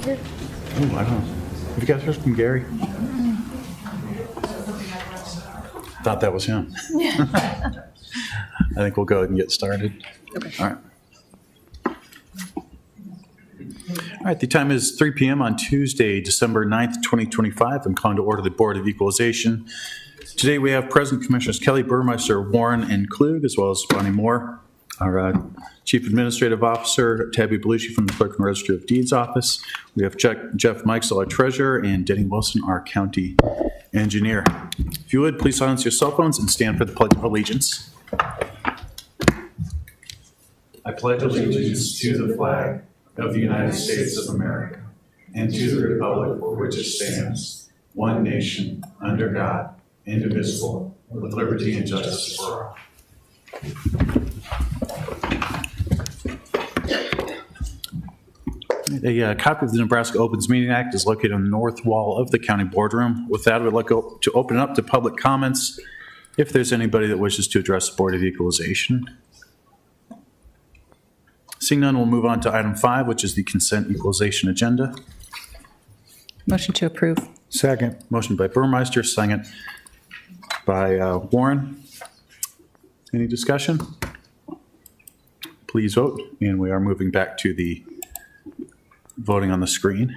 here? Oh, I don't know. Have you guys heard from Gary? Thought that was him. I think we'll go ahead and get started. Okay. All right. All right, the time is 3 p.m. on Tuesday, December 9th, 2025. I'm calling to order the Board of Equalization. Today we have present Commissioners Kelly Burmeister, Warren, and Klug, as well as Bonnie Moore, our Chief Administrative Officer, Tabby Belushi from the Clerk and Registry of Deeds Office. We have Jeff Meixel, our Treasurer, and Denny Wilson, our County Engineer. If you would, please silence your cell phones and stand for the Pledge of Allegiance. I pledge allegiance to the flag of the United States of America and to the republic for which it stands, one nation, under God, indivisible, with liberty and justice for all. A copy of the Nebraska Opens Meeting Act is located on the north wall of the county boardroom. With that, I would like to open it up to public comments if there's anybody that wishes to address the Board of Equalization. Seeing none, we'll move on to item 5, which is the consent equalization agenda. Motion to approve. Second. Motion by Burmeister, second by Warren. Any discussion? Please vote. And we are moving back to the voting on the screen.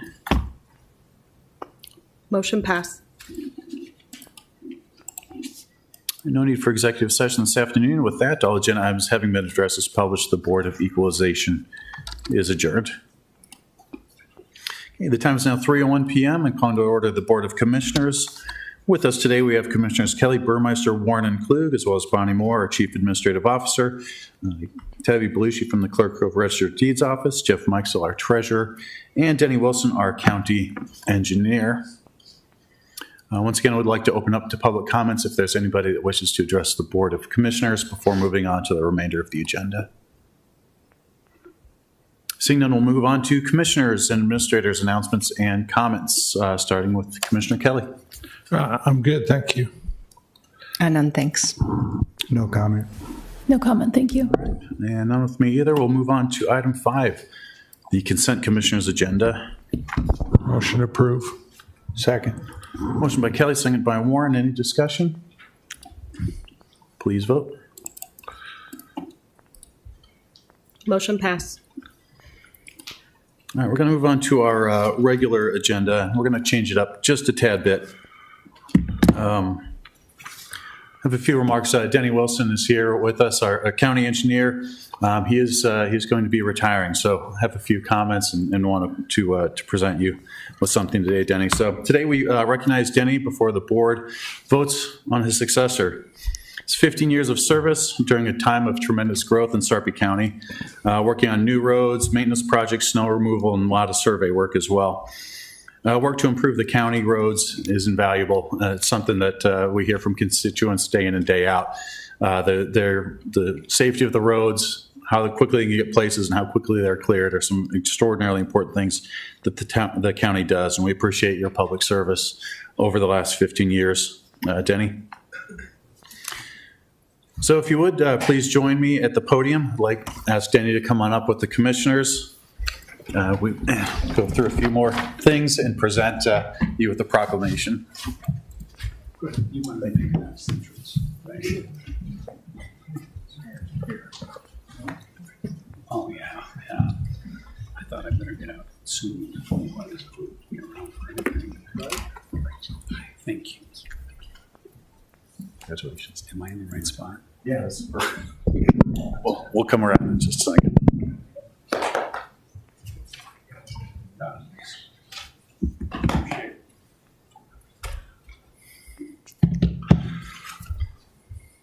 Motion pass. No need for executive session this afternoon. With that, all agenda items having been addressed as published, the Board of Equalization is adjourned. Okay, the time is now 3:01 p.m. and calling to order the Board of Commissioners. With us today, we have Commissioners Kelly Burmeister, Warren, and Klug, as well as Bonnie Moore, our Chief Administrative Officer, Tabby Belushi from the Clerk of Registry of Deeds Office, Jeff Meixel, our Treasurer, and Denny Wilson, our County Engineer. Once again, I would like to open up to public comments if there's anybody that wishes to address the Board of Commissioners before moving on to the remainder of the agenda. Seeing none, we'll move on to Commissioners and Administrators' announcements and comments, starting with Commissioner Kelly. I'm good, thank you. None, thanks. No comment. No comment, thank you. And none with me either. We'll move on to item 5, the Consent Commissioners' agenda. Motion approved. Second. Motion by Kelly, second by Warren. Any discussion? Please vote. Motion pass. All right, we're going to move on to our regular agenda. We're going to change it up just a tad bit. I have a few remarks. Denny Wilson is here with us, our county engineer. He's going to be retiring, so I have a few comments and want to present you with something today, Denny. So today we recognize Denny before the board votes on his successor. It's 15 years of service during a time of tremendous growth in Sarpy County, working on new roads, maintenance projects, snow removal, and a lot of survey work as well. Work to improve the county roads is invaluable. It's something that we hear from constituents day in and day out. The safety of the roads, how quickly they can get places, and how quickly they're cleared are some extraordinarily important things that the county does, and we appreciate your public service over the last 15 years. Denny? So if you would, please join me at the podium. I'd like to ask Denny to come on up with the commissioners. We go through a few more things and present you with the proclamation. Good. You want to make an entrance. Thank you. Oh, yeah. I thought I better get out soon. Thank you. Congratulations. Am I in the right spot? Yeah, that's perfect. We'll come around in just a second.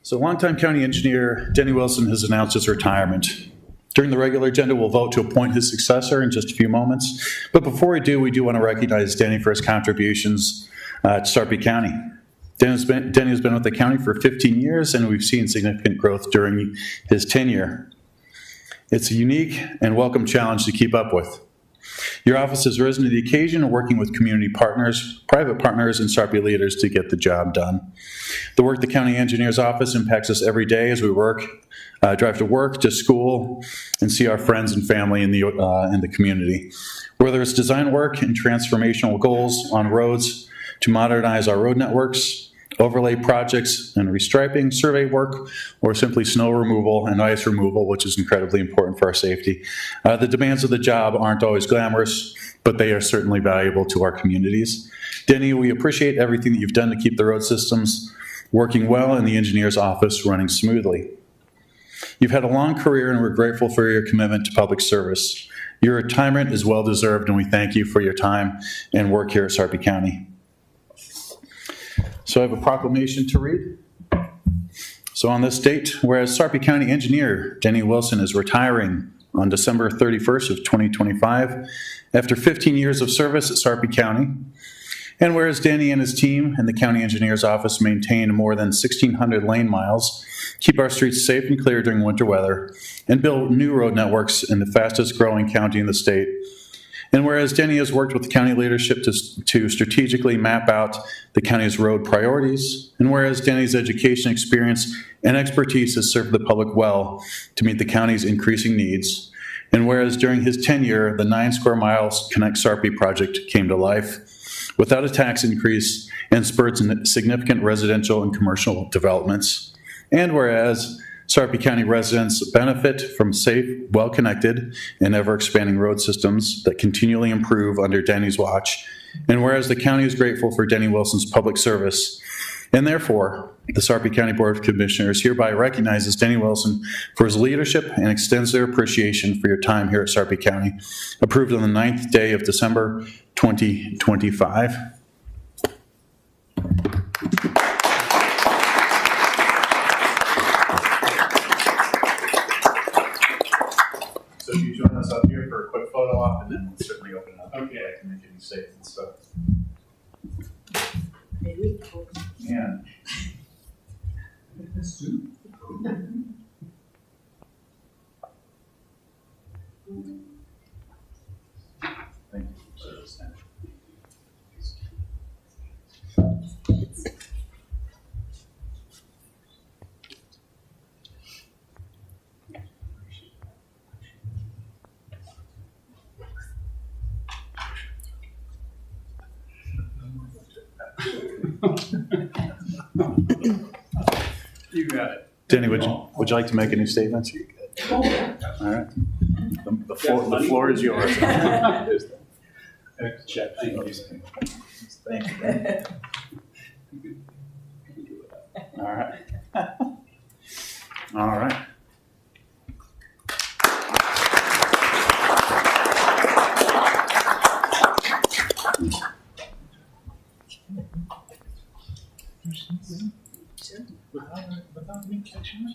So longtime county engineer Denny Wilson has announced his retirement. During the regular agenda, we'll vote to appoint his successor in just a few moments. But before we do want to recognize Denny for his contributions to Sarpy County. Denny has been with the county for 15 years, and we've seen significant growth during his tenure. It's a unique and welcome challenge to keep up with. Your office has risen to the occasion, working with community partners, private partners, and Sarpy leaders to get the job done. The work the county engineer's office impacts us every day as we drive to work, to school, and see our friends and family in the community. Whether it's design work and transformational goals on roads to modernize our road networks, overlay projects and restriping, survey work, or simply snow removal and ice removal, which is incredibly important for our safety. The demands of the job aren't always glamorous, but they are certainly valuable to our communities. Denny, we appreciate everything that you've done to keep the road systems working well and the engineer's office running smoothly. You've had a long career, and we're grateful for your commitment to public service. Your retirement is well-deserved, and we thank you for your time and work here at Sarpy County. So I have a proclamation to read. So on this date, whereas Sarpy County Engineer Denny Wilson is retiring on December 31st of 2025 after 15 years of service at Sarpy County, and whereas Denny and his team in the County Engineer's Office maintain more than 1,600 lane miles, keep our streets safe and clear during winter weather, and build new road networks in the fastest growing county in the state. And whereas Denny has worked with the county leadership to strategically map out the county's road priorities, and whereas Denny's education experience and expertise has served the public well to meet the county's increasing needs, and whereas during his tenure, the 9 Square Miles Connect Sarpy project came to life without a tax increase and spurred significant residential and commercial developments, and whereas Sarpy County residents benefit from safe, well-connected, and ever-expanding road systems that continually improve under Denny's watch. And whereas the county is grateful for Denny Wilson's public service, and therefore, the Sarpy County Board of Commissioners hereby recognizes Denny Wilson for his leadership and extends their appreciation for your time here at Sarpy County. Approved on the 9th day of December, 2025. So if you join us up here for a quick photo op, and then we'll certainly open it up. Okay. To make it safe and stuff. And thank you. You got it. Denny, would you like to make any statements? All right. The floor is yours. Check. Thank you. Thank you. All right. All right. Without me catching up.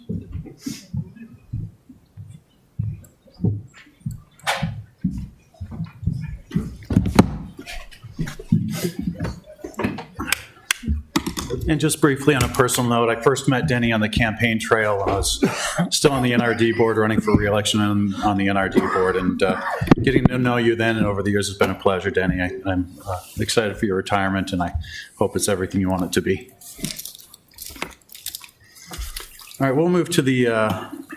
And just briefly on a personal note, I first met Denny on the campaign trail when I was still on the NRD board, running for re-election on the NRD board, and getting to know you then and over the years has been a pleasure, Denny. I'm excited for your retirement, and I hope it's everything you want it to be. All right, we'll move to the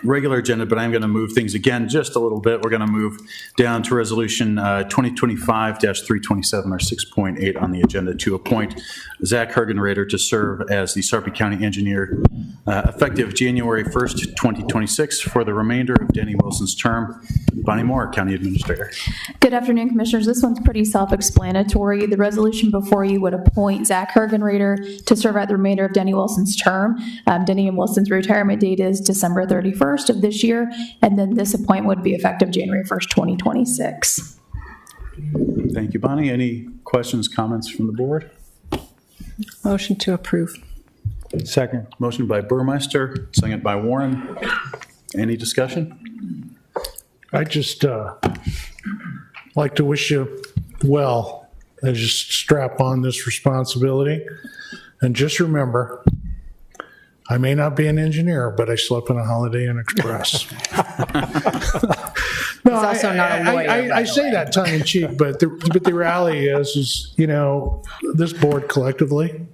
regular agenda, but I'm going to move things again just a little bit. We're going to move down to Resolution 2025-327, or 6.8 on the agenda, to appoint Zach Hergenrader to serve as the Sarpy County Engineer effective January 1st, 2026 for the remainder of Denny Wilson's term. Bonnie Moore, County Administrator. Good afternoon, Commissioners. This one's pretty self-explanatory. The resolution before you would appoint Zach Hergenrader to serve out the remainder of Denny Wilson's term. Denny and Wilson's retirement date is December 31st of this year, and then this appointment would be effective January 1st, 2026. Thank you, Bonnie. Any questions, comments from the board? Motion to approve. Second. Motion by Burmeister, second by Warren. Any discussion? I just like to wish you well as you strap on this responsibility. And just remember, I may not be an engineer, but I slept in a Holiday Inn Express. No, He's also not a lawyer, by I the say way. that tongue in cheek, but the reality is, you know, this board collectively,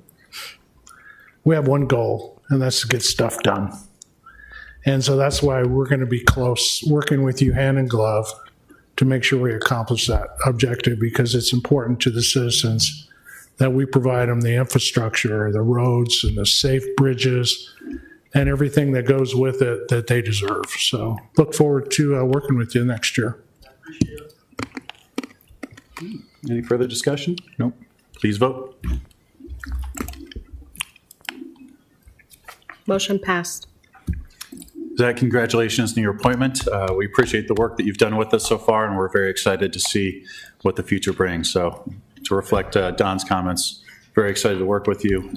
we have one goal, and that's to get stuff done. And so that's why we're going to be close, working with you hand in glove to make sure we accomplish that objective, because it's important to the citizens that we provide them the infrastructure, the roads and the safe bridges and everything that goes with it that they deserve. So look forward to working with you next year. Any further discussion? Nope. Please vote. Motion passed. Zach, congratulations on your appointment. We appreciate the work that you've done with us so far, and we're very excited to see what the future brings. So to reflect Don's comments, very excited to work with you.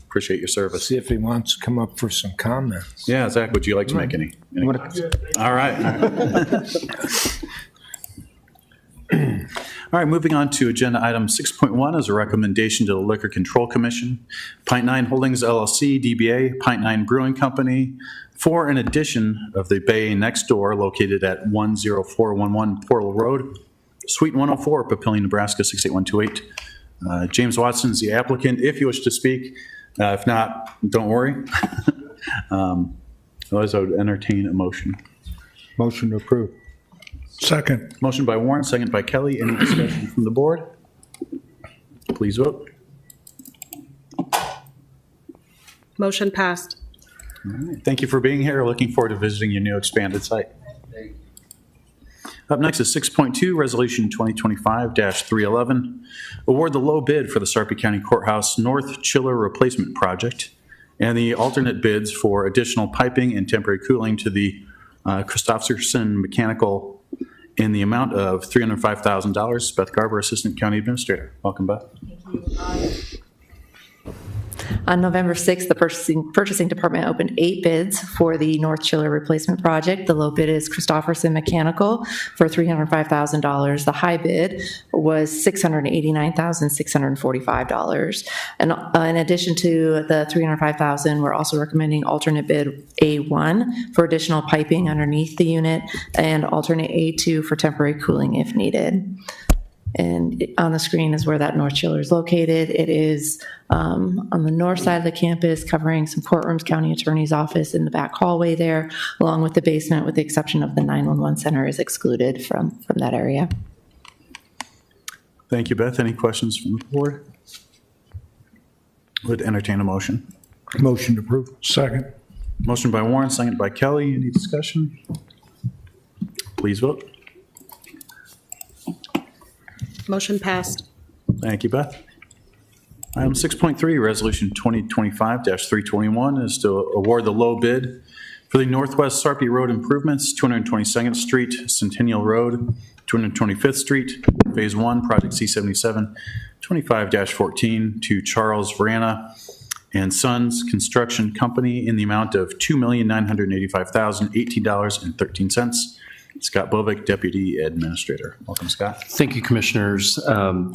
Appreciate your service. See if he wants to come up for some comments. Yeah, Zach, would you like to make any comments? All right. All right, moving on to agenda item 6.1 is a recommendation to the Liquor Control Commission. Pint Nine Holdings LLC, DBA, Pint Nine Brewing Company, for an addition of the bay next door located at 10411 Portal Road, Suite 104, Papillion, Nebraska 68128. James Watson is the applicant, if you wish to speak. If not, don't worry. Otherwise, I would entertain a motion. Motion to approve. Second. Motion by Warren, second by Kelly. Any discussion from the board? Please vote. Motion passed. All right. Thank you for being here. Looking forward to visiting your new expanded site. Up next is 6.2, Resolution 2025-311. Award the low bid for the Sarpy County Courthouse North Chiller Replacement Project and the alternate bids for additional piping and temporary cooling to the Christopherson Mechanical in the amount of $305,000. Beth Garber, Assistant County Administrator. Welcome, Beth. On November 6th, the purchasing department opened 8 bids for the North Chiller Replacement Project. The low bid is Christopherson Mechanical for $305,000. The high bid was $689,645. And in addition to the $305,000, we're also recommending alternate bid A1 for additional piping underneath the unit and alternate A2 for temporary cooling if needed. And on the screen is where that North Chiller is located. It is on the north side of the campus, covering some courtrooms, county attorney's office in the back hallway there, along with the basement, with the exception of the 911 center is excluded from that area. Thank you, Beth. Any questions from the board? Would entertain a motion. Motion to approve. Second. Motion by Warren, second by Kelly. Any discussion? Please vote. Motion passed. Thank you, Beth. Item 6.3, Resolution 2025-321 is to award the low bid for the Northwest Sarpy Road improvements, 222nd Street, Centennial Road, 225th Street, Phase 1, Project C77, 25-14 to Charles Vrana and Sons Construction Company in the amount of $2,985,018.13. Scott Bovick, Deputy Administrator. Welcome, Scott. Thank you, Commissioners.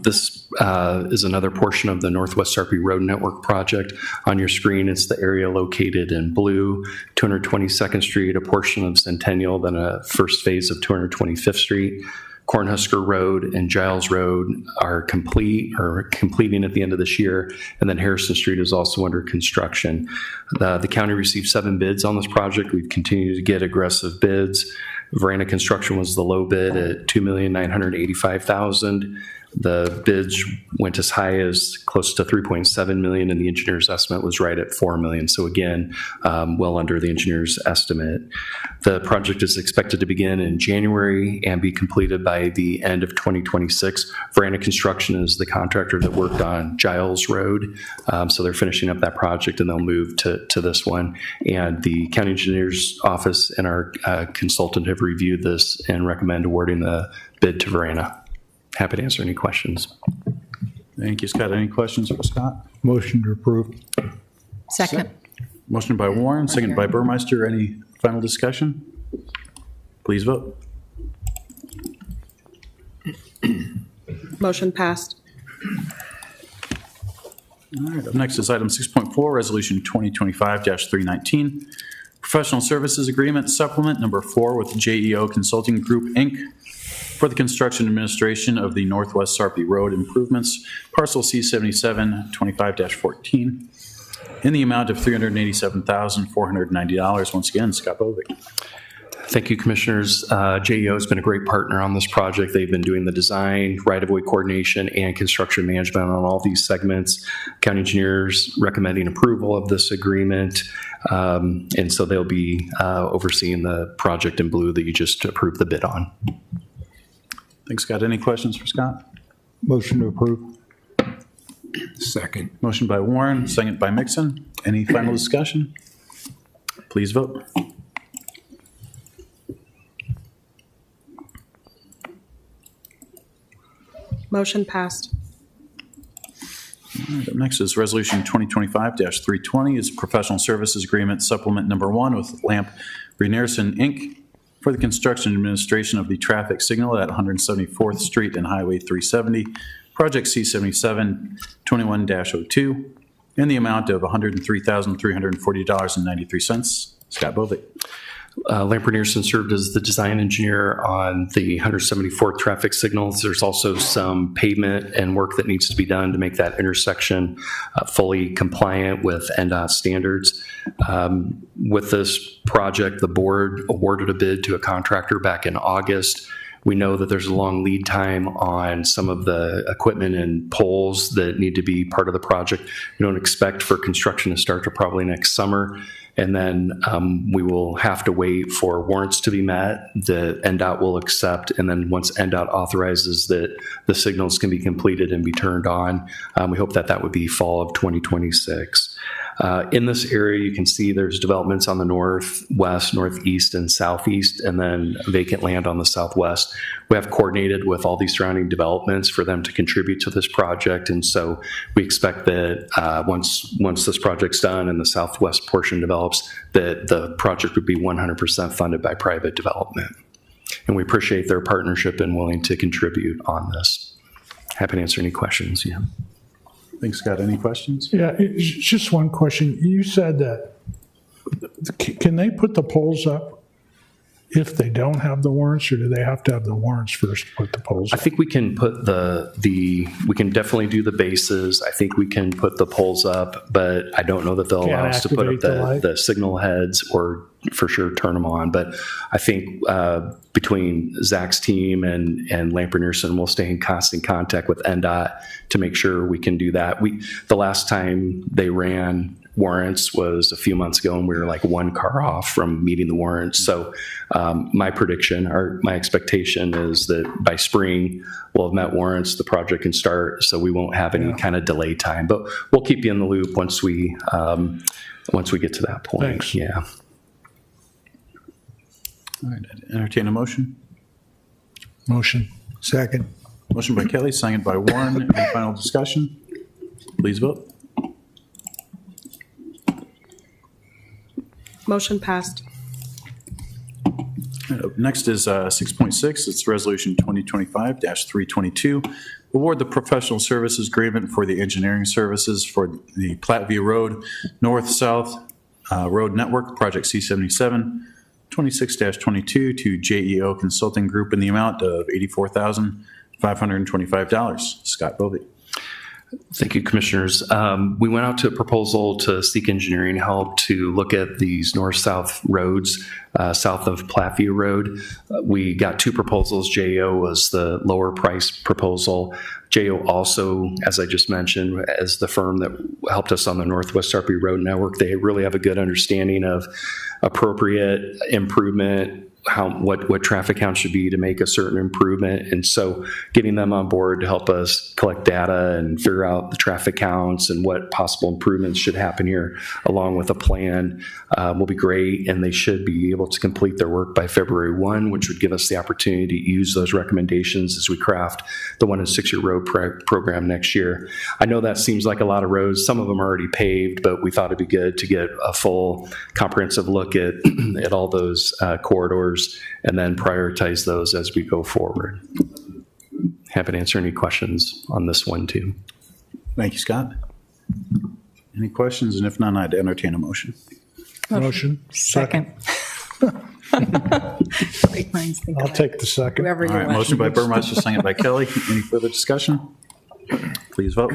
This is another portion of the Northwest Sarpy Road Network project. On your screen, it's the area located in blue, 222nd Street, a portion of Centennial, then a first phase of 225th Street. Cornhusker Road and Giles Road are completing at the end of this year, and then Harrison Street is also under construction. The county received 7 bids on this project. We've continued to get aggressive bids. Verena Construction was the low bid at $2,985,000. The bids went as high as close to $3.7 million, and the engineer's estimate was right at $4 million. So again, well under the engineer's estimate. The project is expected to begin in January and be completed by the end of 2026. Verena Construction is the contractor that worked on Giles Road. So they're finishing up that project and they'll move to this one. And the county engineer's office and our consultant have reviewed this and recommend awarding the bid to Verena. Happy to answer any questions. Thank you, Scott. Any questions for Scott? Motion to approve. Second. Motion by Warren, second by Burmeister. Any final discussion? Please vote. Motion passed. All right, up next is item 6.4, Resolution 2025-319. Professional Services Agreement Supplement Number 4 with JEO Consulting Group, Inc. for the construction administration of the Northwest Sarpy Road improvements, parcel C77 25-14, in the amount of $387,490. Once again, Scott Bovick. Thank you, Commissioners. JEO has been a great partner on this project. They've been doing the design, right-of-way coordination, and construction management on all these segments. County engineers recommending approval of this agreement, and so they'll be overseeing the project in blue that you just approved the bid on. Thanks, Scott. Any questions for Scott? Motion to approve. Second. Motion by Warren, second by Mixon. Any final discussion? Please vote. Motion passed. All right, up next is Resolution 2025-320 is Professional Services Agreement Supplement Number 1 with Lamp Rynearson, Inc. for the construction and administration of the traffic signal at 174th Street and Highway 370, Project C77 21-02, in the amount of $103,340.93. Scott Bovick. Lamp Rynearson served as the design engineer on the 174th traffic signals. There's also some pavement and work that needs to be done to make that intersection fully compliant with NDOT standards. With this project, the board awarded a bid to a contractor back in August. We know that there's a long lead time on some of the equipment and poles that need to be part of the project. We don't expect for construction to start till probably next summer. And then we will have to wait for warrants to be met that NDOT will accept. And then once NDOT authorizes that the signals can be completed and be turned on, we hope that that would be fall of 2026. In this area, you can see there's developments on the northwest, northeast, and southeast, and then vacant land on the southwest. We have coordinated with all these surrounding developments for them to contribute to this project, and so we expect that once this project's done and the southwest portion develops, that the project would be 100% funded by private development. And we appreciate their partnership and willing to contribute on this. Happy to answer any questions. Yeah. Thanks, Scott. Any questions? Yeah, it's just one question. You said that, can they put the poles up if they don't have the warrants, or do they have to have the warrants first to put the poles I up? think we can put we can definitely do the bases. I think we can put the poles up, but I don't know that they'll allow us to put up activate the light? the signal heads or for sure turn them on. But I think between Zach's team and Lamp Rynearson, we'll stay in constant contact with NDOT to make sure we can do that. The last time they ran warrants was a few months ago, and we were like one car off from meeting the warrants. So my prediction, or my expectation, is that by spring we'll have met warrants, the project can start, so we won't have any kind of delay time. But we'll keep you in the loop once we get to that point. Thanks. Yeah. All right, entertain a motion. Motion. Second. Motion by Kelly, second by Warren. Any final discussion? Please vote. Motion passed. All right, up next is 6.6. It's Resolution 2025-322. Award the professional services agreement for the engineering services for the Platteview Road North-South Road Network, Project C77, 26-22 to JEO Consulting Group in the amount of $84,525. Scott Bovey. Thank you, Commissioners. We went out to a proposal to seek engineering help to look at these north-south roads south of Platteview Road. We got two proposals. JEO was the lower price proposal. JEO also, as I just mentioned, as the firm that helped us on the Northwest Sarpy Road Network, they really have a good understanding of appropriate improvement, what traffic count should be to make a certain improvement. And so getting them on board to help us collect data and figure out the traffic counts and what possible improvements should happen here, along with a plan, will be great. And they should be able to complete their work by February 1, which would give us the opportunity to use those recommendations as we craft the 1 and 6 year road program next year. I know that seems like a lot of roads. Some of them are already paved, but we thought it'd be good to get a full comprehensive look at all those corridors and then prioritize those as we go forward. Happy to answer any questions on this one too. Thank you, Scott. Any questions? And if none, I'd entertain a motion. Motion. Second. Great minds think I'll alike. take the second. Whoever you All right, want. motion by Burmeister, second by Kelly. Any further discussion? Please vote.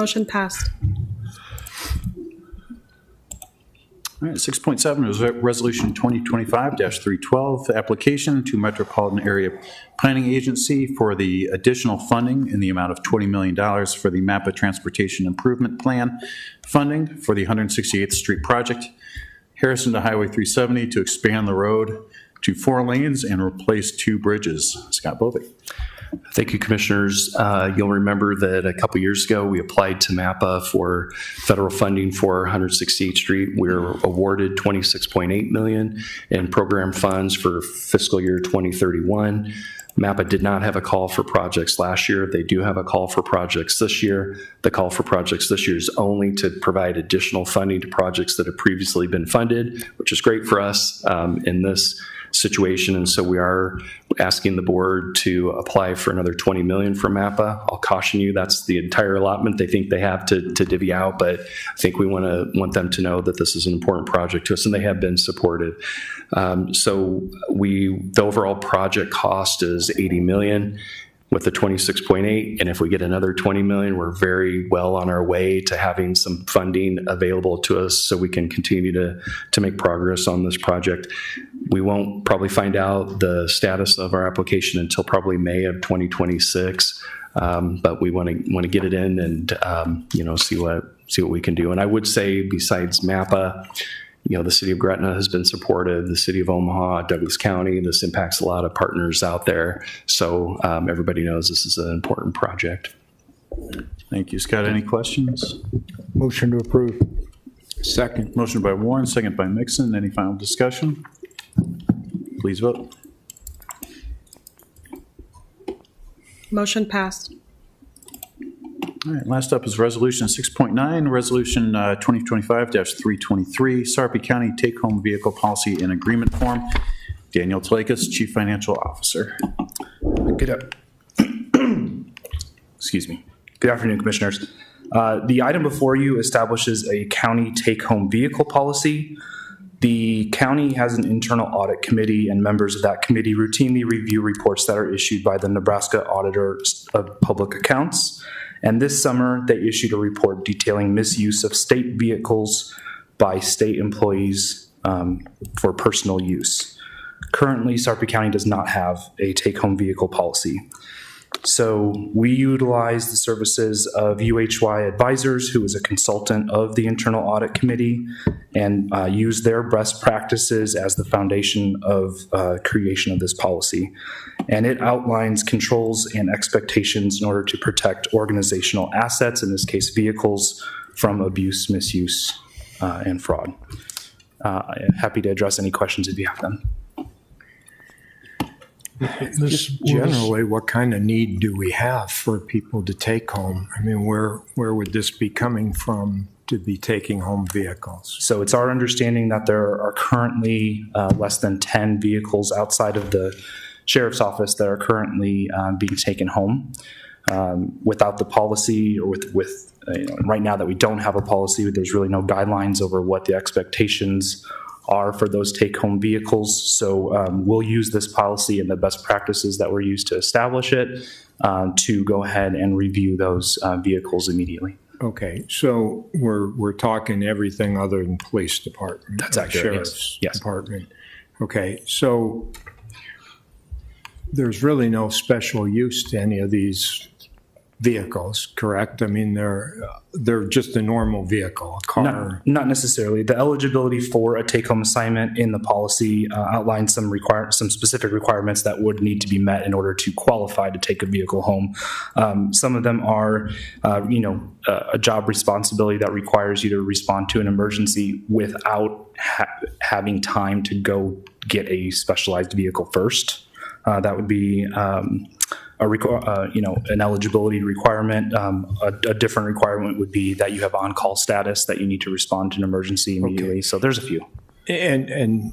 Motion passed. All right, 6.7 is Resolution 2025-312, application to Metropolitan Area Planning Agency for the additional funding in the amount of $20 million for the MAPA Transportation Improvement Plan funding for the 168th Street project, Harrison to Highway 370, to expand the road to 4 lanes and replace 2 bridges. Scott Bovee. Thank you, Commissioners. You'll remember that a couple years ago, we applied to MAPA for federal funding for 168th Street. We were awarded $26.8 million in program funds for fiscal year 2031. MAPA did not have a call for projects last year. They do have a call for projects this year. The call for projects this year is only to provide additional funding to projects that have previously been funded, which is great for us in this situation. And so we are asking the board to apply for another $20 million from MAPA. I'll caution you, that's the entire allotment they think they have to divvy out, but I think we want them to know that this is an important project to us, and they have been supportive. So the overall project cost is $80 million with the 26.8, and if we get another 20 million, we're very well on our way to having some funding available to us so we can continue to make progress on this project. We won't probably find out the status of our application until probably May of 2026, but we want to get it in and see what we can do. And I would say, besides MAPA, the city of Gretna has been supportive, the city of Omaha, Douglas County. This impacts a lot of partners out there. So everybody knows this is an important project. Thank you, Scott. Any questions? Motion to approve. Second. Motion by Warren, second by Mixon. Any final discussion? Please vote. Motion passed. All right, last up is Resolution 6.9, Resolution 2025-323, Sarpy County Take-Home Vehicle Policy and Agreement Form. Daniel Tlakus, Chief Financial Officer. Excuse me. Good afternoon, Commissioners. The item before you establishes a county take-home vehicle policy. The county has an internal audit committee, and members of that committee routinely review reports that are issued by the Nebraska Auditor of Public Accounts. And this summer, they issued a report detailing misuse of state vehicles by state employees for personal use. Currently, Sarpy County does not have a take-home vehicle policy. So we utilize the services of UHY Advisors, who is a consultant of the Internal Audit Committee, and use their best practices as the foundation of creation of this policy. And it outlines controls and expectations in order to protect organizational assets, in this case vehicles, from abuse, misuse, and fraud. Happy to address any questions if you have them. Just generally, what kind of need do we have for people to take home? I mean, where would this be coming from to be taking home vehicles? So it's our understanding that there are currently less than 10 vehicles outside of the sheriff's office that are currently being taken home. Without the policy, or with right now that we don't have a policy, there's really no guidelines over what the expectations are for those take-home vehicles. So we'll use this policy and the best practices that were used to establish it to go ahead and review those vehicles immediately. Okay, so we're talking everything other than police department. That's accurate, Sheriff's yes. department. Okay, so there's really no special use to any of these vehicles, correct? I mean, they're just a normal vehicle, a car. Not necessarily. The eligibility for a take-home assignment in the policy outlines some specific requirements that would need to be met in order to qualify to take a vehicle home. Some of them are, a job responsibility that requires you to respond to an emergency without having time to go get a specialized vehicle first. That would be an eligibility requirement. A different requirement would be that you have on-call status, that you need to respond to an emergency immediately. Okay. So there's a few. And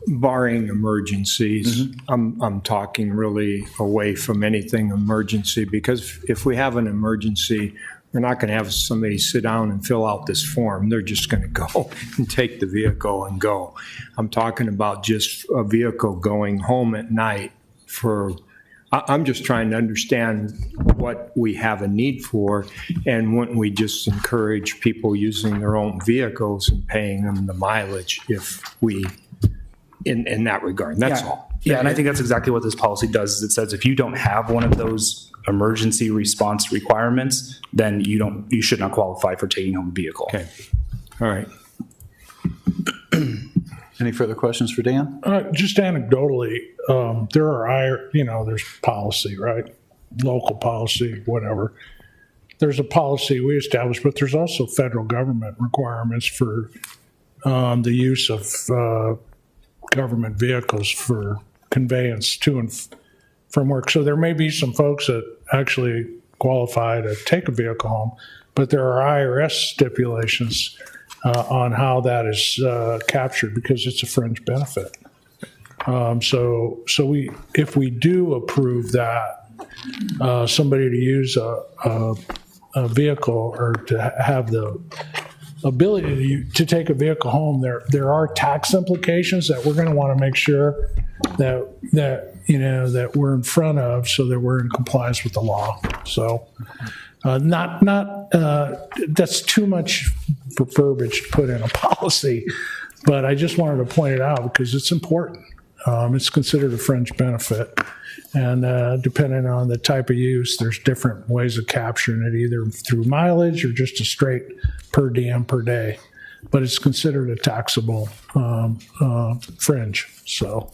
barring emergencies, I'm talking really away from anything emergency, because if we have an emergency, we're not going to have somebody sit down and fill out this form. They're just going to go and take the vehicle and go. I'm talking about just a vehicle going home at night for I'm just trying to understand what we have a need for, and wouldn't we just encourage people using their own vehicles and paying them the mileage if we, in that regard, that's all. Yeah, and I think that's exactly what this policy does, is it says if you don't have one of those emergency response requirements, then you should not qualify for taking home a vehicle. Okay, all right. Any further questions for Dan? Just anecdotally, there's policy, right? Local policy, whatever. There's a policy we established, but there's also federal government requirements for the use of government vehicles for conveyance to and from work. So there may be some folks that actually qualify to take a vehicle home, but there are IRS stipulations on how that is captured because it's a fringe benefit. So if we do approve that, somebody to use a vehicle or to have the ability to take a vehicle home, there are tax implications that we're going to want to make sure that we're in front of, so that we're in compliance with the law. So that's too much verbiage to put in a policy, but I just wanted to point it out because it's important. It's considered a fringe benefit, and depending on the type of use, there's different ways of capturing it, either through mileage or just a straight per diem per day. But it's considered a taxable fringe, so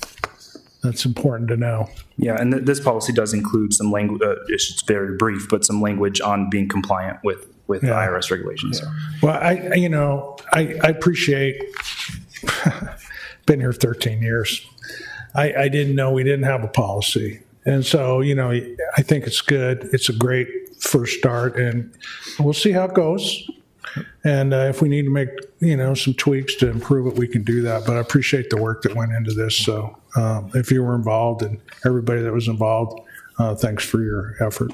that's important to know. Yeah, and this policy does include some language, it's very brief, but some language on being compliant with the IRS regulations. Yeah. Well, I appreciate, been here 13 years. I didn't know we didn't have a policy. And so, I think it's good. It's a great first start, and we'll see how it goes. And if we need to make, some tweaks to improve it, we can do that. But I appreciate the work that went into this. So if you were involved and everybody that was involved, thanks for your effort.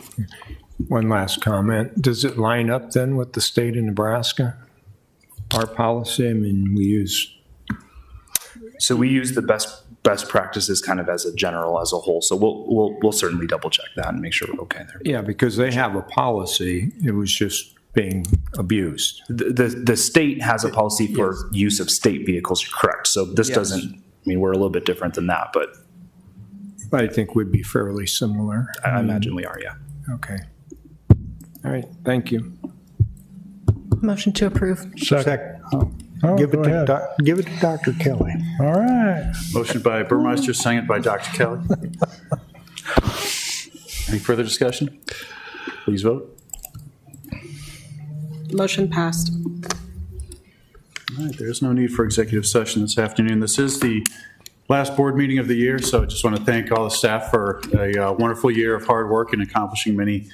One last comment. Does it line up then with the state of Nebraska? Our policy, So we use the best practices kind of as a whole. So we'll certainly double check that and make sure we're okay there. Yeah, because they have a policy. It was just being abused. The state has a policy for use of state vehicles, correct? So this doesn't, we're a little bit different than that, but I think we'd be fairly similar. I imagine we are, yeah. Okay. All right, thank you. Motion to approve. Second. Give go ahead. it to Dr. Kelly. All right. Motion by Burmeister, second by Dr. Kelly. Any further discussion? Please vote. Motion passed. All right, there's no need for executive session this afternoon. This is the last board meeting of the year, so I just want to thank all the staff for a wonderful year of hard work and accomplishing many,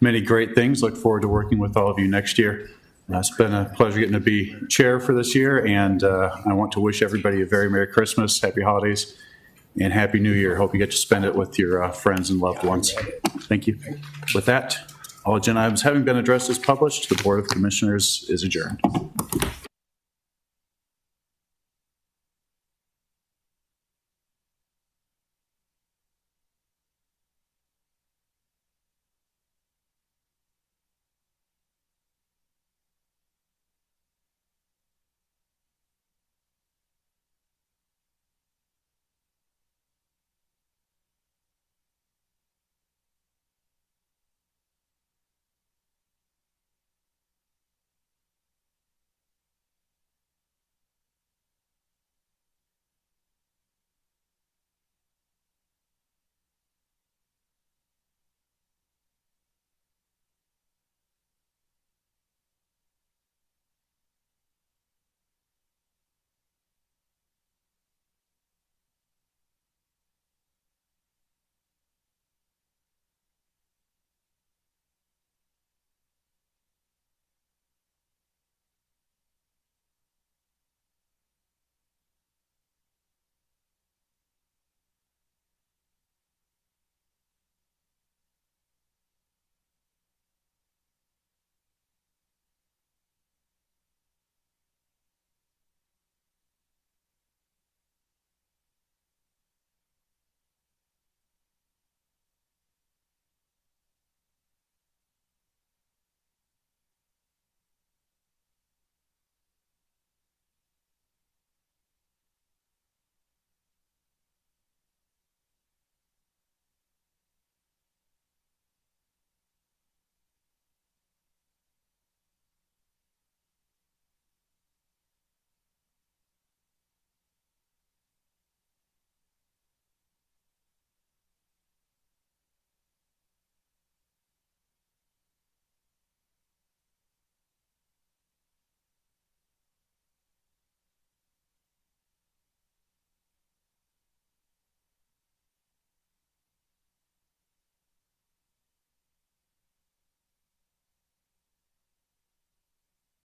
many great things. Look forward to working with all of you next year. It's been a pleasure getting to be chair for this year, and I want to wish everybody a very Merry Christmas, Happy Holidays, and Happy New Year. Hope you get to spend it with your friends and loved ones. Thank you. With that, all agenda items having been addressed as published, the Board of Commissioners is adjourned.